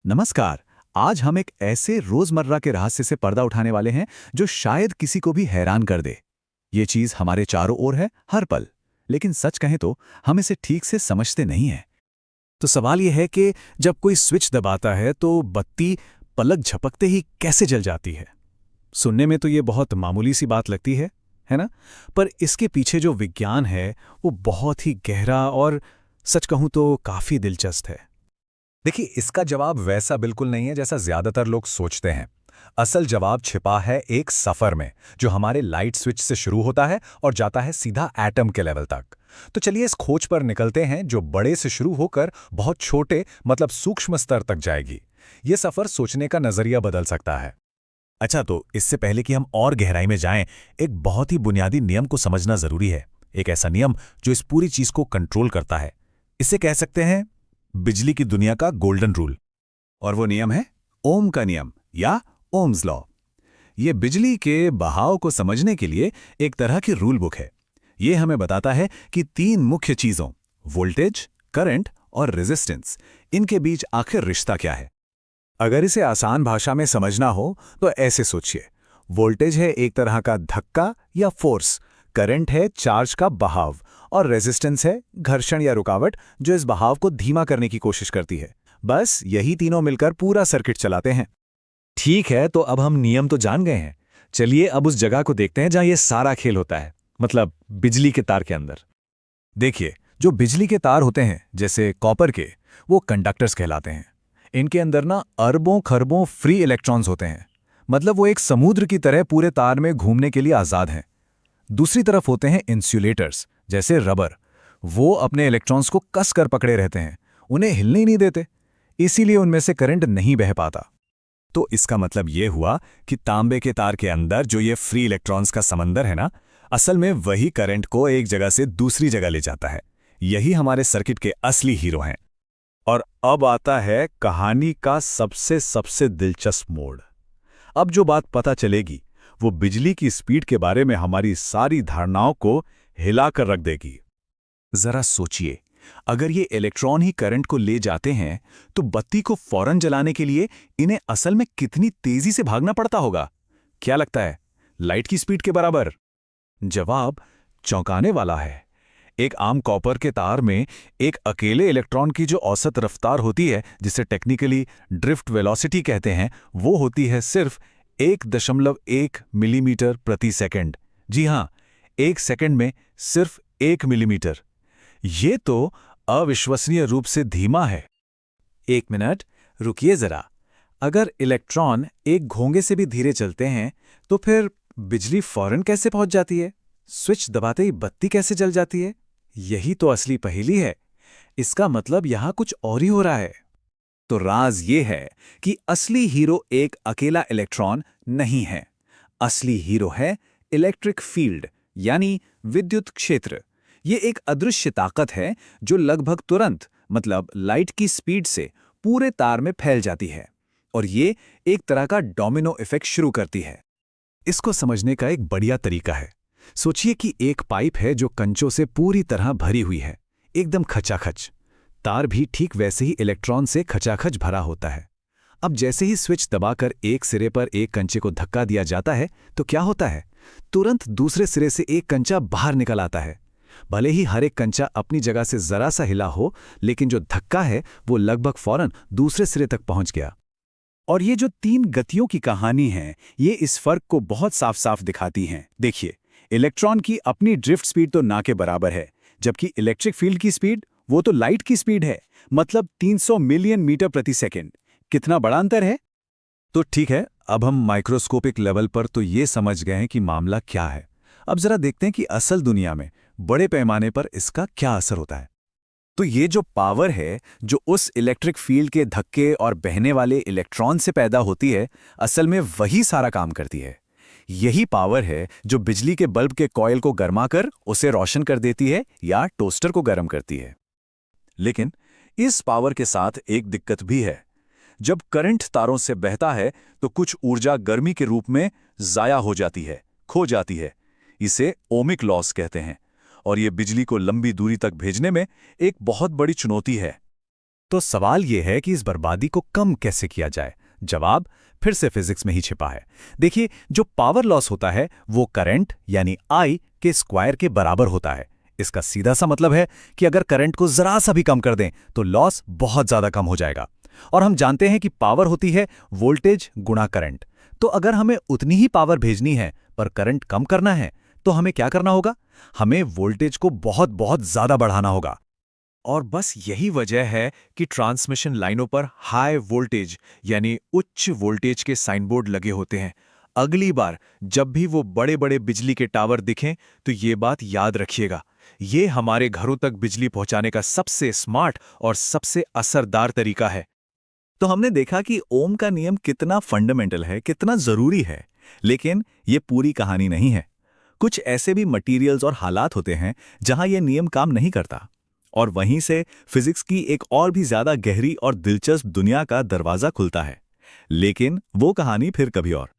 नमस्कार। आज हम एक ऐसे रोजमर्रा के रहस्य से पर्दा उठाने वाले हैं जो शायद किसी को भी हैरान कर दे। ये चीज हमारे चारों ओर है हर पल, लेकिन सच कहें तो हम इसे ठीक से समझते नहीं हैं। तो सवाल यह है कि जब कोई स्विच दबाता है तो बत्ती पलक झपकते ही कैसे जल जाती है। सुनने में तो ये बहुत मामूली सी बात लगती है ना? पर इसके पीछे जो विज्ञान है वो बहुत ही गहरा और सच कहूं तो काफी दिलचस्प है। देखिए, इसका जवाब वैसा बिल्कुल नहीं है जैसा ज्यादातर लोग सोचते हैं। असल जवाब छिपा है एक सफर में जो हमारे लाइट स्विच से शुरू होता है और जाता है सीधा एटम के लेवल तक। तो चलिए इस खोज पर निकलते हैं जो बड़े से शुरू होकर बहुत छोटे मतलब सूक्ष्म स्तर तक जाएगी। ये सफर सोचने का नजरिया बदल सकता है। अच्छा, तो इससे पहले कि हम और गहराई में जाएं, एक बहुत ही बुनियादी नियम को समझना जरूरी है। एक ऐसा नियम जो इस पूरी चीज को कंट्रोल करता है। इसे कह सकते हैं बिजली की दुनिया का गोल्डन रूल। और वो नियम है ओम का नियम या ओम्स लॉ। ये बिजली के बहाव को समझने के लिए एक तरह की रूल बुक है। ये हमें बताता है कि तीन मुख्य चीजों वोल्टेज, करंट और रेजिस्टेंस, इनके बीच आखिर रिश्ता क्या है। अगर इसे आसान भाषा में समझना हो तो ऐसे सोचिए। वोल्टेज है एक तरह का धक्का या फोर्स, करंट है चार्ज का बहाव, और रेजिस्टेंस है घर्षण या रुकावट जो इस बहाव को धीमा करने की कोशिश करती है। बस यही तीनों मिलकर पूरा सर्किट चलाते हैं। ठीक है, तो अब हम नियम तो जान गए हैं। चलिए अब उस जगह को देखते हैं जहां ये सारा खेल होता है, मतलब बिजली के तार के अंदर। देखिए, जो बिजली के तार होते हैं जैसे कॉपर के, वो कंडक्टर्स कहलाते हैं। इनके अंदर ना अरबों खरबों फ्री इलेक्ट्रॉन्स होते हैं। मतलब वो एक समुद्र की तरह पूरे तार में घूमने के लिए आज़ाद हैं। दूसरी तरफ होते हैं इंसुलेटर्स जैसे रबर। वो अपने इलेक्ट्रॉन्स को कस कर पकड़े रहते हैं, उन्हें हिलने ही नहीं देते, इसीलिए उनमें से करंट नहीं बह पाता। तो इसका मतलब ये हुआ कि तांबे के तार के अंदर जो ये फ्री इलेक्ट्रॉन्स का समंदर है ना, असल में वही करंट को एक जगह से दूसरी जगह ले जाता है। यही हमारे सर्किट के असली हीरो हैं। और अब आता है कहानी का सबसे दिलचस्प मोड़। अब जो बात पता चलेगी वो बिजली की स्पीड के बारे में हमारी सारी धारणाओं को हिलाकर रख देगी। जरा सोचिए, अगर ये इलेक्ट्रॉन ही करंट को ले जाते हैं तो बत्ती को फौरन जलाने के लिए इन्हें असल में कितनी तेजी से भागना पड़ता होगा। क्या लगता है, लाइट की स्पीड के बराबर? जवाब चौंकाने वाला है। एक आम कॉपर के तार में एक अकेले इलेक्ट्रॉन की जो औसत रफ्तार होती है, जिसे टेक्निकली ड्रिफ्ट वेलोसिटी कहते हैं, वो होती है सिर्फ 1.1 मिलीमीटर प्रति सेकंड। जी हां, एक सेकंड में सिर्फ 1 मिलीमीटर। ये तो अविश्वसनीय रूप से धीमा है। एक मिनट रुकिए जरा। अगर इलेक्ट्रॉन एक घोंगे से भी धीरे चलते हैं तो फिर बिजली फौरन कैसे पहुंच जाती है? स्विच दबाते ही बत्ती कैसे जल जाती है? यही तो असली पहेली है। इसका मतलब यहां कुछ और ही हो रहा है। तो राज ये है कि असली हीरो एक अकेला इलेक्ट्रॉन नहीं है। असली हीरो है इलेक्ट्रिक फील्ड, यानी विद्युत क्षेत्र। ये एक अदृश्य ताकत है जो लगभग तुरंत, मतलब लाइट की स्पीड से पूरे तार में फैल जाती है, और ये एक तरह का डोमिनो इफेक्ट शुरू करती है। इसको समझने का एक बढ़िया तरीका है। सोचिए कि एक पाइप है जो कंचों से पूरी तरह भरी हुई है, एकदम खचाखच। तार भी ठीक वैसे ही इलेक्ट्रॉन से खचाखच भरा होता है। अब जैसे ही स्विच दबाकर एक सिरे पर एक कंचे को धक्का दिया जाता है तो क्या होता है? तुरंत दूसरे सिरे से एक कंचा बाहर निकल आता है। भले ही हर एक कंचा अपनी जगह से जरा सा हिला हो, लेकिन जो धक्का है वो लगभग फौरन दूसरे सिरे तक पहुंच गया। और ये जो तीन गतियों की कहानी है, ये इस फर्क को बहुत साफ साफ दिखाती हैं। देखिए, इलेक्ट्रॉन की अपनी ड्रिफ्ट स्पीड तो ना के बराबर है, जबकि इलेक्ट्रिक फील्ड की स्पीड वो तो लाइट की स्पीड है, मतलब 300 मिलियन मीटर प्रति सेकंड। कितना बड़ा अंतर है। तो ठीक है, अब हम माइक्रोस्कोपिक लेवल पर तो ये समझ गए हैं कि मामला क्या है। अब जरा देखते हैं कि असल दुनिया में बड़े पैमाने पर इसका क्या असर होता है। तो ये जो पावर है जो उस इलेक्ट्रिक फील्ड के धक्के और बहने वाले इलेक्ट्रॉन से पैदा होती है, असल में वही सारा काम करती है। यही पावर है जो बिजली के बल्ब के कॉइल को गर्माकर उसे रोशन कर देती है या टोस्टर को गर्म करती है। लेकिन इस पावर के साथ एक दिक्कत भी है। जब करंट तारों से बहता है तो कुछ ऊर्जा गर्मी के रूप में जाया हो जाती है, खो जाती है। इसे ओमिक लॉस कहते हैं, और ये बिजली को लंबी दूरी तक भेजने में एक बहुत बड़ी चुनौती है। तो सवाल यह है कि इस बर्बादी को कम कैसे किया जाए। जवाब फिर से फिजिक्स में ही छिपा है। देखिए, जो पावर लॉस होता है वो करंट यानी आई के स्क्वायर के बराबर होता है। इसका सीधा सा मतलब है कि अगर करंट को जरा सा भी कम कर दें तो लॉस बहुत ज्यादा कम हो जाएगा। और हम जानते हैं कि पावर होती है वोल्टेज गुणा करंट। तो अगर हमें उतनी ही पावर भेजनी है पर करंट कम करना है तो हमें क्या करना होगा? हमें वोल्टेज को बहुत बहुत ज्यादा बढ़ाना होगा। और बस यही वजह है कि ट्रांसमिशन लाइनों पर हाई वोल्टेज यानी उच्च वोल्टेज के साइन बोर्ड लगे होते हैं। अगली बार जब भी वो बड़े बड़े बिजली के टावर दिखें तो ये बात याद रखिएगा, ये हमारे घरों तक बिजली पहुंचाने का सबसे स्मार्ट और सबसे असरदार तरीका है। तो हमने देखा कि ओम का नियम कितना फंडामेंटल है, कितना जरूरी है। लेकिन ये पूरी कहानी नहीं है। कुछ ऐसे भी मटेरियल्स और हालात होते हैं जहां ये नियम काम नहीं करता, और वहीं से फिजिक्स की एक और भी ज्यादा गहरी और दिलचस्प दुनिया का दरवाजा खुलता है। लेकिन वो कहानी फिर कभी और।